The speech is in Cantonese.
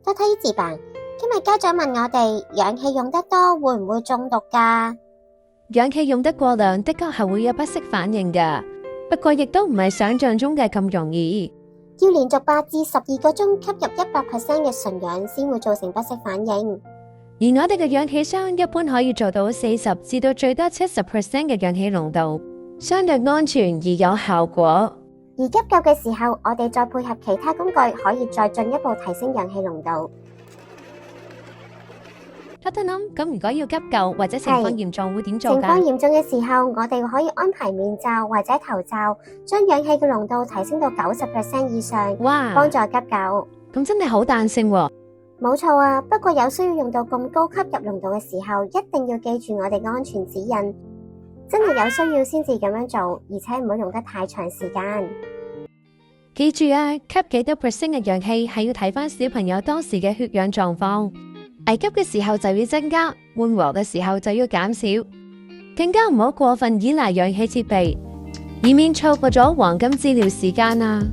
Dr. 醫治病，今日家長問我哋氧氣用得多會唔會中毒㗎？氧氣用得過量的確係會有不適反應㗎，不過亦都唔係想象中嘅咁容易。要連續8至12個鐘吸入100% 嘅純氧先會造成不適反應。而我哋嘅氧氣箱一般可以做到40至到最多70% 嘅氧氣濃度，相對安全而有效果。而急救嘅時候，我哋再配合其他工具，可以再進一步提升氧氣濃度。Dr. Nam，咁如果要急救或者情況嚴重會點做㗎？情況嚴重嘅時候，我哋可以安排面罩或者頭罩，將氧氣嘅濃度提升到90% 以上，哇，幫助急救。咁真係好彈性喎。冇錯啊，不過有需要用到咁高吸入濃度嘅時候，一定要記住我哋安全指引，真係有需要先至咁樣做，而且唔好用得太長時間。記住啊，吸幾多%嘅氧氣係要睇返小朋友當時嘅血氧狀況，危急嘅時候就要增加，緩和嘅時候就要減少，更加唔好過分依賴氧氣設備，以免錯過咗黃金治療時間啊！